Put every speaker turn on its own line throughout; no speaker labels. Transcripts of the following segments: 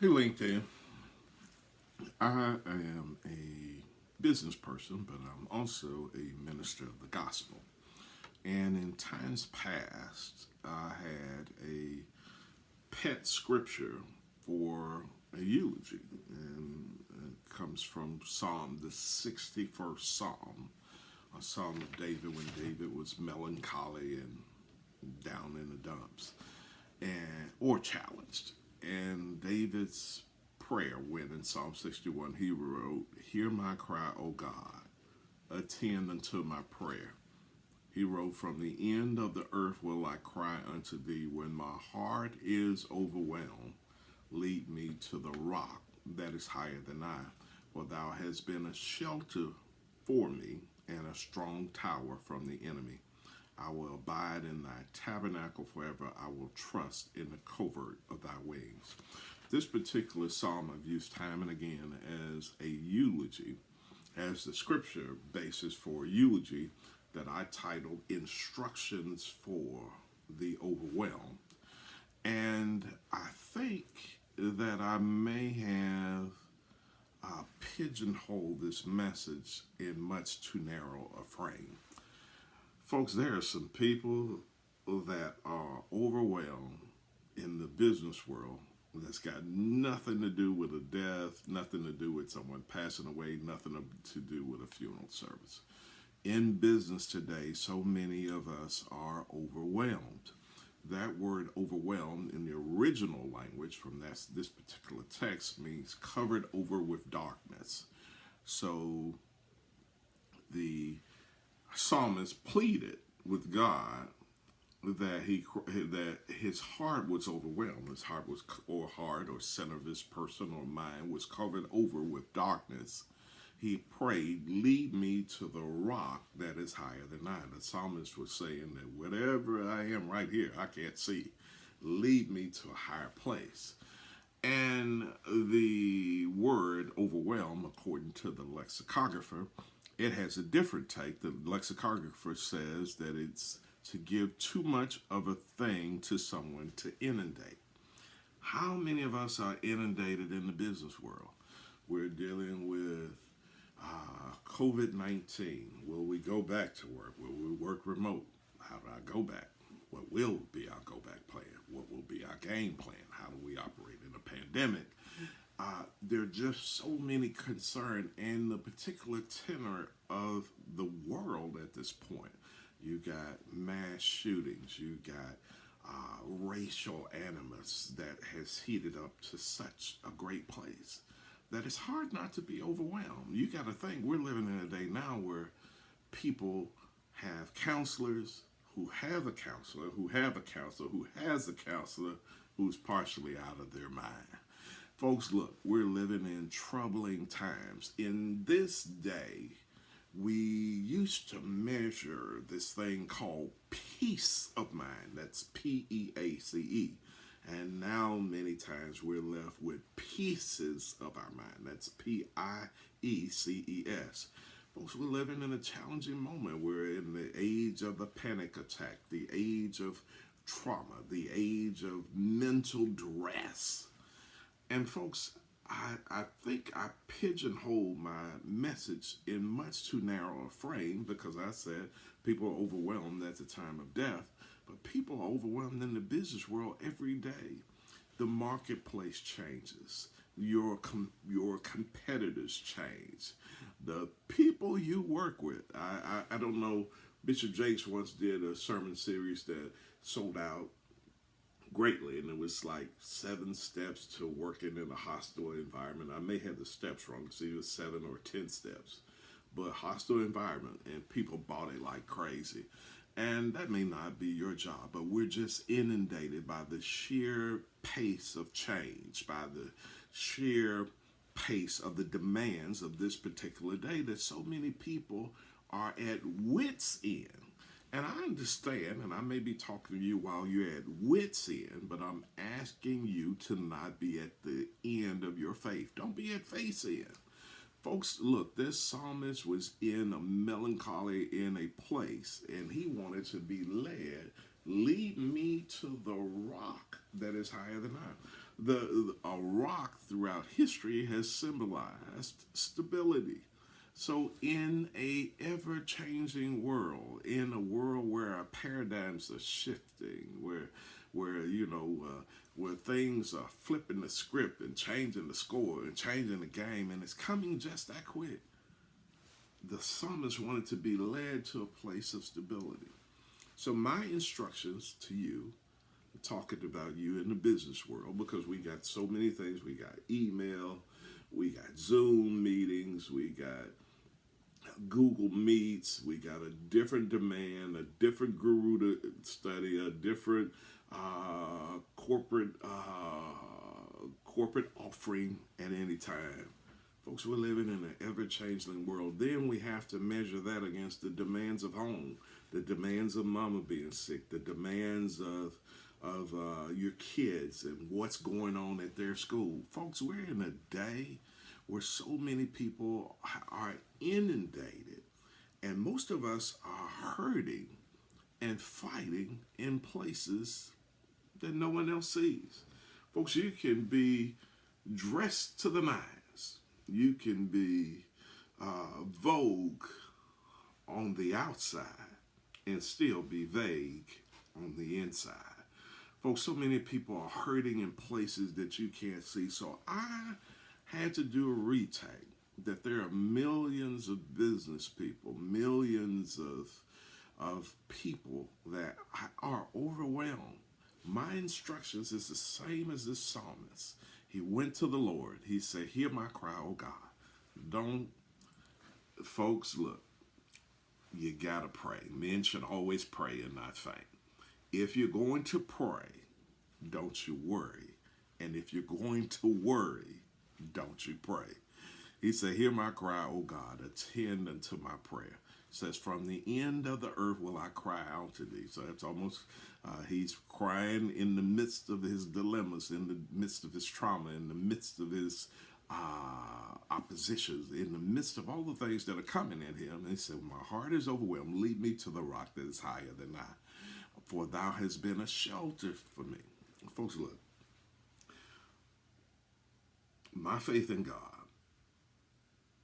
Hey, LinkedIn. I am a business person, but I'm also a minister of the gospel. And in times past, I had a pet scripture for a eulogy, and it comes from Psalm, the 61st Psalm, a Psalm of David when David was melancholy and down in the dumps, and or challenged. And David's prayer when in Psalm 61 he wrote, "Hear my cry, O God, attend unto my prayer." He wrote, "From the end of the earth will I cry unto thee. When my heart is overwhelmed, lead me to the rock that is higher than I. For thou hast been a shelter for me and a strong tower from the enemy. I will abide in thy tabernacle forever. I will trust in the covert of thy wings." This particular psalm I've used time and again as a eulogy, as the scripture basis for eulogy that I titled Instructions for the Overwhelmed. And I think that I may have pigeonholed this message in much too narrow a frame. Folks, there are some people that are overwhelmed in the business world that's got nothing to do with a death, nothing to do with someone passing away, nothing to do with a funeral service. In business today, so many of us are overwhelmed. That word overwhelmed in the original language from this particular text means covered over with darkness. So the psalmist pleaded with God that his heart was overwhelmed. His heart was, or heart, or center of his person or mind was covered over with darkness. He prayed, "Lead me to the rock that is higher than I." The psalmist was saying that whatever I am right here, I can't see. Lead me to a higher place. And the word overwhelm, according to the lexicographer, it has a different take. The lexicographer says that it's to give too much of a thing to someone to inundate. How many of us are inundated in the business world? We're dealing with COVID-19. Will we go back to work? Will we work remote? How do I go back? What will be our go back plan? What will be our game plan? How do we operate in a pandemic? There are just so many concerns, and the particular tenor of the world at this point. You got mass shootings. You got racial animus that has heated up to such a great place that it's hard not to be overwhelmed. You got to think we're living in a day now where people have counselors who have a counselor who have a counselor who has a counselor who's partially out of their mind. Folks, look, we're living in troubling times. In this day, we used to measure this thing called peace of mind. That's PEACE. And now, many times, we're left with pieces of our mind. That's PIECES. Folks, we're living in a challenging moment. We're in the age of the panic attack, the age of trauma, the age of mental duress. And folks, I think I pigeonholed my message in much too narrow a frame because I said people are overwhelmed at the time of death, but people are overwhelmed in the business world every day. The marketplace changes. Your competitors change. The people you work with. I don't know. Bishop Jakes once did a sermon series that sold out greatly, and it was like 7 steps to working in a hostile environment. I may have the steps wrong, so it was 7 or 10 steps, but hostile environment, and people bought it like crazy. And that may not be your job, but we're just inundated by the sheer pace of change, by the sheer pace of the demands of this particular day, that so many people are at wits' end. And I understand, and I may be talking to you while you're at wits' end, but I'm asking you to not be at the end of your faith. Don't be at face end. Folks, look, this psalmist was in a melancholy in a place, and he wanted to be led Lead me to the rock that is higher than I. A rock throughout history has symbolized stability. So in a ever-changing world, in a world where our paradigms are shifting, where things are flipping the script and changing the score and changing the game, and it's coming just that quick, the psalmist wanted to be led to a place of stability. So my instructions to you, talking about you in the business world, because we got so many things. We got email, we got Zoom meetings, we got Google Meets, we got a different demand, a different guru to study, a different corporate offering at any time. Folks, we're living in an ever-changing world. Then we have to measure that against the demands of home, the demands of mama being sick, the demands of your kids and what's going on at their school. Folks, we're in a day where so many people are inundated, and most of us are hurting and fighting in places that no one else sees. Folks, you can be dressed to the nines. You can be vogue on the outside and still be vague on the inside. Folks, so many people are hurting in places that you can't see. So I had to do a retake that there are millions of business people, millions of people that are overwhelmed. My instructions is the same as this psalmist. He went to the Lord. He said, hear my cry, oh God. Don't, folks, look, you gotta pray. Men should always pray and not faint. If you're going to pray, don't you worry. And if you're going to worry, don't you pray. He said, hear my cry, O God, attend unto my prayer. He says, from the end of the earth will I cry out to thee. So it's almost, he's crying in the midst of his dilemmas, in the midst of his trauma, in the midst of his oppositions, in the midst of all the things that are coming at him. And he said, my heart is overwhelmed. Lead me to the rock that is higher than I. For thou hast been a shelter for me. Folks, look. My faith in God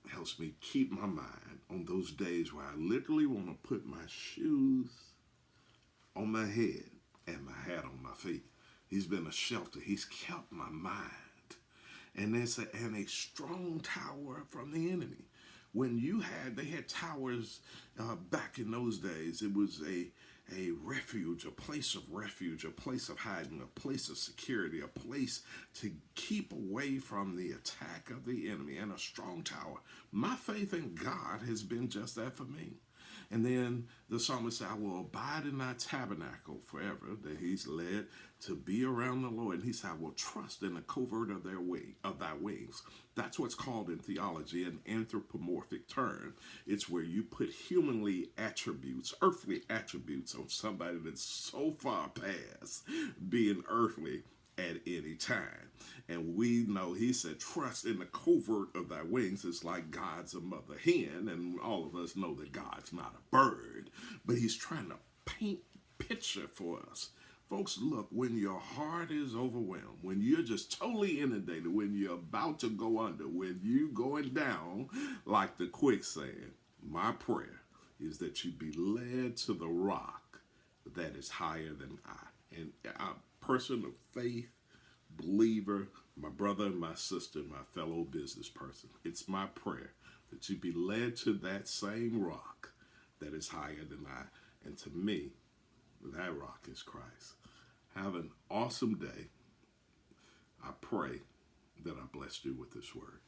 helps me keep my mind on those days where I literally want to put my shoes on my head and my hat on my feet. He's been a shelter. He's kept my mind. And there's a strong tower from the enemy. When they had towers back in those days, it was a refuge, a place of refuge, a place of hiding, a place of security, a place to keep away from the attack of the enemy, and a strong tower. My faith in God has been just that for me. And then the psalmist said, I will abide in thy tabernacle forever, that he's led to be around the Lord. And he said, I will trust in the covert of thy wings. That's what's called in theology an anthropomorphic term. It's where you put humanly attributes, earthly attributes on somebody that's so far past being earthly at any time. And we know, he said, trust in the covert of thy wings. It's like God's a mother hen, and all of us know that God's not a bird, but he's trying to paint picture for us. Folks, look, when your heart is overwhelmed, when you're just totally inundated, when you're about to go under, when you're going down like the quicksand, my prayer is that you be led to the rock that is higher than I. And a person of faith, believer, my brother and my sister, my fellow business person, it's my prayer that you be led to that same rock that is higher than I. And to me, that rock is Christ. Have an awesome day. I pray that I blessed you with this word.